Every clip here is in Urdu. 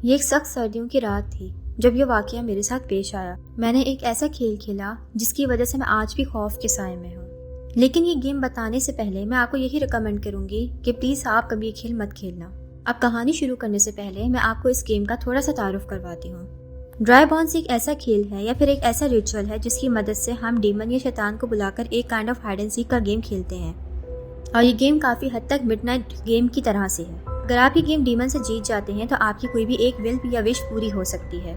یہ ایک سخت سردیوں کی رات تھی جب یہ واقعہ میرے ساتھ پیش آیا۔ میں نے ایک ایسا کھیل کھیلا جس کی وجہ سے میں آج بھی خوف کے سائے میں ہوں۔ لیکن یہ گیم بتانے سے پہلے میں آپ کو یہی ریکمینڈ کروں گی کہ پلیز آپ کبھی یہ کھیل مت کھیلنا۔ اب کہانی شروع کرنے سے پہلے میں آپ کو اس گیم کا تھوڑا سا تعارف کرواتی ہوں۔ ڈرائی بونس ایک ایسا کھیل ہے یا پھر ایک ایسا ریچول ہے جس کی مدد سے ہم ڈیمن یا شیطان کو بلا کر ایک kind of hide and seek کا گیم کھیلتے ہیں، اور یہ گیم کافی حد تک مڈ نائٹ گیم کی طرح سے ہے۔ اگر آپ یہ گیم ڈیمن سے جیت جاتے ہیں تو آپ کی کوئی بھی ایک ول یا وش پوری ہو سکتی ہے،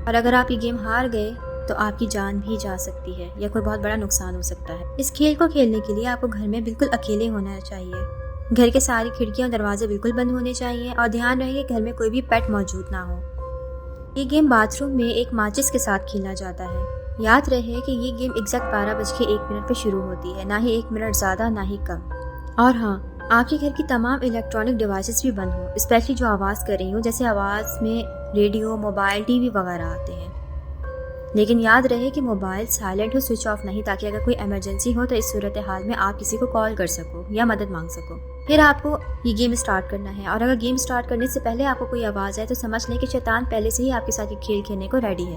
اور اگر آپ یہ گیم ہار گئے تو آپ کی جان بھی جا سکتی ہے یا کوئی بہت بڑا نقصان ہو سکتا ہے۔ اس کھیل کو کھیلنے کے لیے آپ کو گھر میں بالکل اکیلے ہونا چاہیے۔ گھر کے ساری کھڑکیاں اور دروازے بالکل بند ہونے چاہیے، اور دھیان رہے کہ گھر میں کوئی بھی پیٹ موجود نہ ہو۔ یہ گیم باتھ روم میں ایک ماچس کے ساتھ کھیلا جاتا ہے۔ یاد رہے کہ یہ گیم ایگزیکٹ 12:01 پہ شروع ہوتی ہے، نہ ہی 1 منٹ زیادہ نہ ہی کم۔ اور ہاں، آپ کے گھر کی تمام الیکٹرانک ڈیوائسز بھی بند ہوں، اسپیشلی جو آواز کر رہی ہوں، جیسے آواز میں ریڈیو، موبائل، ٹی وی وغیرہ آتے ہیں۔ لیکن یاد رہے کہ موبائل سائلنٹ ہو، سوئچ آف نہیں، تاکہ اگر کوئی ایمرجنسی ہو تو اس صورتحال میں آپ کسی کو کال کر سکو یا مدد مانگ سکو۔ پھر آپ کو یہ گیم سٹارٹ کرنا ہے، اور اگر گیم سٹارٹ کرنے سے پہلے آپ کو کوئی آواز آئے تو سمجھ لیں کہ شیطان پہلے سے ہی آپ کے ساتھ یہ کھیل کھیلنے کو ریڈی ہے۔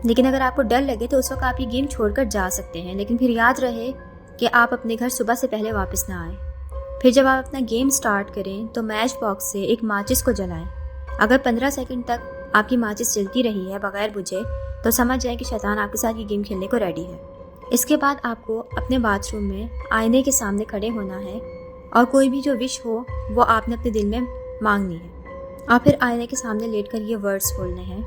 لیکن اگر آپ کو ڈر لگے تو اس وقت آپ یہ گیم چھوڑ کر جا سکتے ہیں، لیکن پھر یاد رہے کہ آپ اپنے گھر صبح سے پہلے واپس نہ آئیں۔ پھر جب آپ اپنا گیم سٹارٹ کریں تو میچ باکس سے ایک ماچس کو جلائیں۔ اگر 15 سیکنڈ تک آپ کی ماچس جلتی رہی ہے بغیر بجھے تو سمجھ جائیں کہ شیطان آپ کے ساتھ یہ گیم کھیلنے کو ریڈی ہے۔ اس کے بعد آپ کو اپنے باتھ روم میں آئینے کے سامنے کھڑے ہونا ہے، اور کوئی بھی جو وش ہو وہ آپ نے اپنے دل میں مانگنی ہے، اور پھر آئینے کے سامنے لیٹ کر یہ ورڈز بولنے ہیں: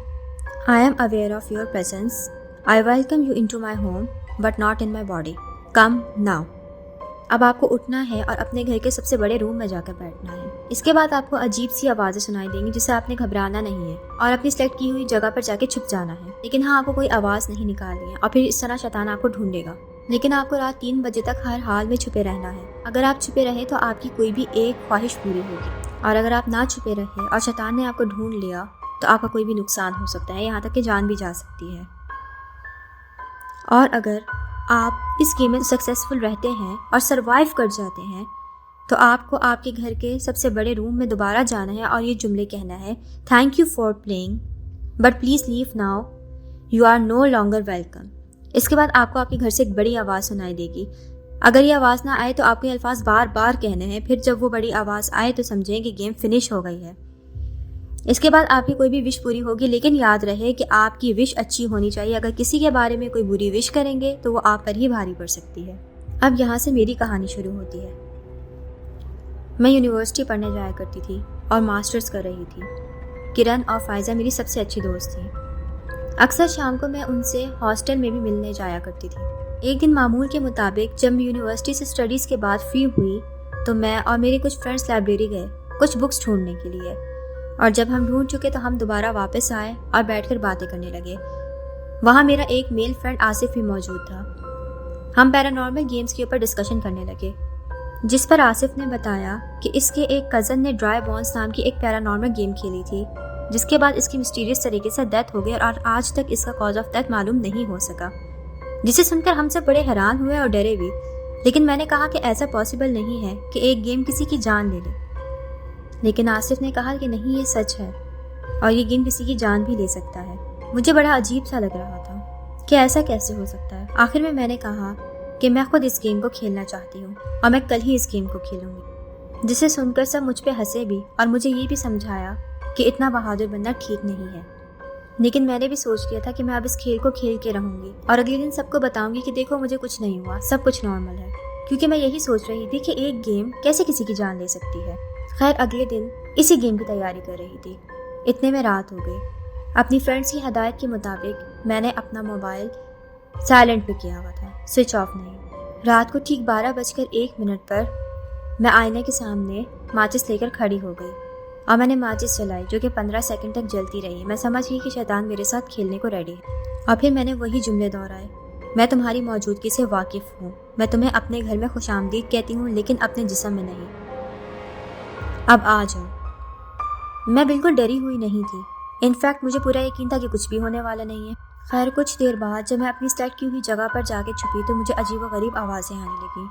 I am aware of your presence. I welcome you into my home, but not in my body. Come now. اب آپ کو اٹھنا ہے اور اپنے گھر کے سب سے بڑے روم میں جا کر بیٹھنا ہے۔ اس کے بعد آپ کو عجیب سی آوازیں سنائی دیں گی جسے آپ نے گھبرانا نہیں ہے، اور اپنی سلیکٹ کی ہوئی جگہ پر جا کے چھپ جانا ہے۔ لیکن ہاں، آپ کو کوئی آواز نہیں نکالنی ہے، اور پھر اس طرح شیطان آپ کو ڈھونڈے گا۔ لیکن آپ کو رات 3 بجے تک ہر حال میں چھپے رہنا ہے۔ اگر آپ چھپے رہے تو آپ کی کوئی بھی ایک خواہش پوری ہوگی، اور اگر آپ نہ چھپے رہے اور شیطان نے آپ کو ڈھونڈ لیا تو آپ کا کوئی بھی نقصان ہو سکتا ہے، یہاں تک کہ جان بھی جا سکتی ہے۔ اور اگر آپ اس گیم میں سکسیسفل رہتے ہیں اور سروائیو کر جاتے ہیں تو آپ کو آپ کے گھر کے سب سے بڑے روم میں دوبارہ جانا ہے اور یہ جملے کہنا ہے: thank you for playing but please leave now, you are no longer welcome. اس کے بعد آپ کو آپ کے گھر سے ایک بڑی آواز سنائی دے گی۔ اگر یہ آواز نہ آئے تو آپ کو یہ الفاظ بار بار کہنے ہیں، پھر جب وہ بڑی آواز آئے تو سمجھیں کہ گیم فنش ہو گئی ہے۔ اس کے بعد آپ کی کوئی بھی وش پوری ہوگی، لیکن یاد رہے کہ آپ کی وش اچھی ہونی چاہیے۔ اگر کسی کے بارے میں کوئی بری وش کریں گے تو وہ آپ پر ہی بھاری پڑ سکتی ہے۔ اب یہاں سے میری کہانی شروع ہوتی ہے۔ میں یونیورسٹی پڑھنے جایا کرتی تھی اور ماسٹرز کر رہی تھی۔ کرن اور فائزہ میری سب سے اچھی دوست تھیں۔ اکثر شام کو میں ان سے ہاسٹل میں بھی ملنے جایا کرتی تھی۔ ایک دن معمول کے مطابق جب میں یونیورسٹی سے اسٹڈیز کے بعد فری ہوئی تو میں اور میرے کچھ فرینڈس لائبریری گئے کچھ بکس ڈھونڈنے کے لیے، اور جب ہم ڈھونڈ چکے تو ہم دوبارہ واپس آئے اور بیٹھ کر باتیں کرنے لگے۔ وہاں میرا ایک میل فرینڈ آصف بھی موجود تھا۔ ہم پیرانارمل گیمز کے اوپر ڈسکشن کرنے لگے، جس پر آصف نے بتایا کہ اس کے ایک کزن نے ڈرائی بونس نام کی ایک پیرانارمل گیم کھیلی تھی، جس کے بعد اس کی مسٹیریس طریقے سے ڈیتھ ہو گئی، اور آج تک اس کا کاز آف ڈیتھ معلوم نہیں ہو سکا، جسے سن کر ہم سب بڑے حیران ہوئے اور ڈرے بھی۔ لیکن میں نے کہا کہ ایسا پاسبل نہیں ہے کہ ایک گیم کسی کی جان لے لے۔ لیکن آصف نے کہا کہ نہیں، یہ سچ ہے، اور یہ گیم کسی کی جان بھی لے سکتا ہے۔ مجھے بڑا عجیب سا لگ رہا تھا کہ ایسا کیسے ہو سکتا ہے۔ آخر میں نے کہا کہ میں خود اس گیم کو کھیلنا چاہتی ہوں، اور میں کل ہی اس گیم کو کھیلوں گی، جسے سن کر سب مجھ پہ ہنسے بھی، اور مجھے یہ بھی سمجھایا کہ اتنا بہادر بننا ٹھیک نہیں ہے۔ لیکن میں نے بھی سوچ لیا تھا کہ میں اب اس کھیل کو کھیل کے رہوں گی، اور اگلے دن سب کو بتاؤں گی کہ دیکھو مجھے کچھ نہیں ہوا، سب کچھ نارمل ہے، کیونکہ میں یہی سوچ رہی تھی کہ ایک گیم کیسے کسی کی جان لے سکتی ہے۔ خیر، اگلے دن اسی گیم کی تیاری کر رہی تھی، اتنے میں رات ہو گئی۔ اپنی فرینڈس کی ہدایت کے مطابق میں نے اپنا موبائل سائلنٹ پہ کیا ہوا تھا، سوئچ آف نہیں۔ رات کو ٹھیک 12:01 پر میں آئینے کے سامنے ماچس لے کر کھڑی ہو گئی، اور میں نے ماچس جلائی جو کہ 15 سیکنڈ تک جلتی رہی۔ میں سمجھ گئی کہ شیطان میرے ساتھ کھیلنے کو ریڈی ہے، اور پھر میں نے وہی جملے دہرائے: میں تمہاری موجودگی سے واقف ہوں، میں تمہیں اپنے گھر میں خوش آمدید کہتی ہوں، لیکن اپنے جسم میں نہیں۔ اب آ جاؤ۔ میں بالکل ڈری ہوئی نہیں تھی، انفیکٹ مجھے پورا یقین تھا کہ کچھ بھی ہونے والا نہیں ہے۔ خیر، کچھ دیر بعد جب میں اپنی سلیکٹ کی ہوئی جگہ پر جا کے چھپی تو مجھے عجیب و غریب آوازیں آنے لگیں،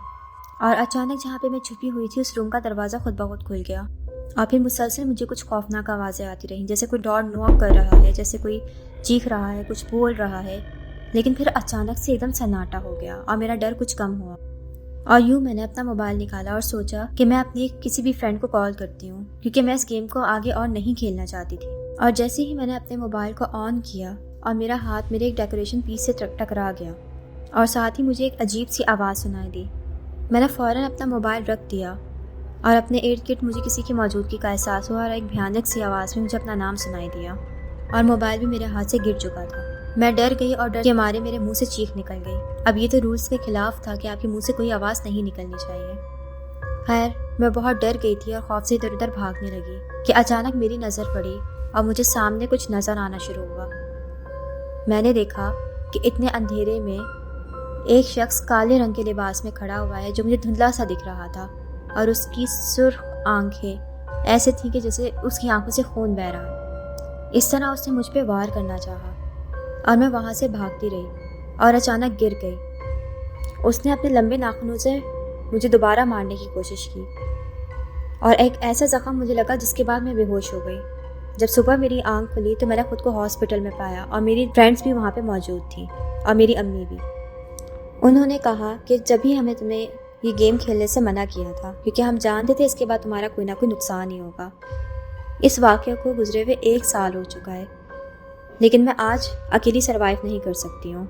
اور اچانک جہاں پہ میں چھپی ہوئی تھی اس روم کا دروازہ خود بخود کھل گیا۔ اور پھر مسلسل مجھے کچھ خوفناک آوازیں آتی رہیں، جیسے کوئی ڈور نوک کر رہا ہے، جیسے کوئی چیخ رہا ہے، کچھ بول رہا ہے. لیکن پھر اچانک سے ایک دم سناٹا ہو گیا اور میرا ڈر کچھ کم ہوا. اور یوں میں نے اپنا موبائل نکالا اور سوچا کہ میں اپنی کسی بھی فرینڈ کو کال کرتی ہوں، کیونکہ میں اس گیم کو آگے اور نہیں کھیلنا چاہتی تھی. اور جیسے ہی میں نے اپنے موبائل کو آن کیا اور میرا ہاتھ میرے ایک ڈیکوریشن پیس سے ٹکرا گیا اور ساتھ ہی مجھے ایک عجیب سی آواز سنائی دی. میں نے فوراً اپنا موبائل رکھ دیا اور اپنے ارد گرد مجھے کسی کی موجودگی کا احساس ہوا اور ایک بھیانک سی آواز میں مجھے اپنا نام سنائی دیا اور موبائل بھی میرے ہاتھ سے گر چکا تھا. میں ڈر گئی اور ڈر کے مارے میرے منہ سے چیخ نکل گئی. اب یہ تو رولز کے خلاف تھا کہ آپ کے منہ سے کوئی آواز نہیں نکلنی چاہیے. خیر میں بہت ڈر گئی تھی اور خوف سے ادھر ادھر بھاگنے لگی کہ اچانک میری نظر پڑی اور مجھے سامنے کچھ نظر آنا شروع ہوا. میں نے دیکھا کہ اتنے اندھیرے میں ایک شخص کالے رنگ کے لباس میں کھڑا ہوا ہے جو مجھے دھندلا سا دکھ رہا تھا، اور اس کی سرخ آنکھیں ایسے تھیں کہ جیسے اس کی آنکھوں سے خون بہہ رہا ہے. اس طرح اس نے مجھ پہ وار کرنا چاہا اور میں وہاں سے بھاگتی رہی اور اچانک گر گئی. اس نے اپنے لمبے ناخنوں سے مجھے دوبارہ مارنے کی کوشش کی اور ایک ایسا زخم مجھے لگا جس کے بعد میں بے ہوش ہو گئی. جب صبح میری آنکھ کھلی تو میں نے خود کو ہاسپٹل میں پایا اور میری فرینڈس بھی وہاں پہ موجود تھیں اور میری امی بھی. انہوں نے کہا کہ جب بھی ہمیں تمہیں یہ گیم کھیلنے سے منع کیا تھا، کیونکہ ہم جانتے تھے اس کے بعد تمہارا کوئی نہ کوئی نقصان ہی ہوگا. اس واقعے کو گزرے ہوئے 1 سال ہو چکا ہے، لیکن میں آج اکیلی سروائیو نہیں کر سکتی ہوں.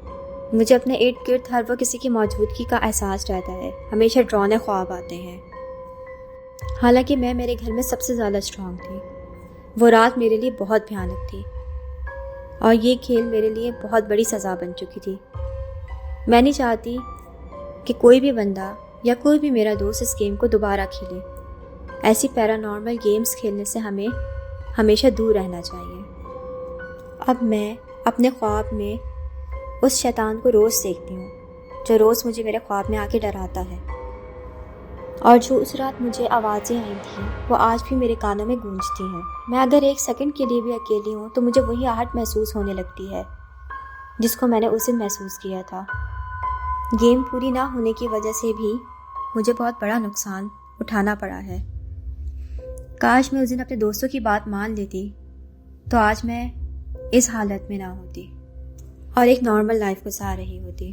مجھے اپنے ارد گرد ہر وقت کسی کی موجودگی کا احساس رہتا ہے. ہمیشہ ڈرانے خواب آتے ہیں. حالانکہ میں میرے گھر میں سب سے زیادہ اسٹرانگ تھی. وہ رات میرے لیے بہت بھیانک تھی اور یہ کھیل میرے لیے بہت بڑی سزا بن چکی تھی. میں نہیں چاہتی کہ کوئی بھی بندہ یا کوئی بھی میرا دوست اس گیم کو دوبارہ کھیلے. ایسی پیرانارمل گیمز کھیلنے سے ہمیں ہمیشہ دور رہنا چاہیے. اب میں اپنے خواب میں اس شیطان کو روز دیکھتی ہوں جو روز مجھے میرے خواب میں آ کے ڈراتا ہے، اور جو اس رات مجھے آوازیں آئی تھیں وہ آج بھی میرے کانوں میں گونجتی ہیں. میں اگر 1 سیکنڈ کے لیے بھی اکیلی ہوں تو مجھے وہی آہٹ محسوس ہونے لگتی ہے جس کو میں نے اس دن محسوس کیا تھا. گیم پوری نہ ہونے کی وجہ سے بھی مجھے بہت بڑا نقصان اٹھانا پڑا ہے. کاش میں اس دن اپنے دوستوں کی بات مان لیتی تو آج میں اس حالت میں نہ ہوتی اور ایک نارمل لائف گزار رہی ہوتی.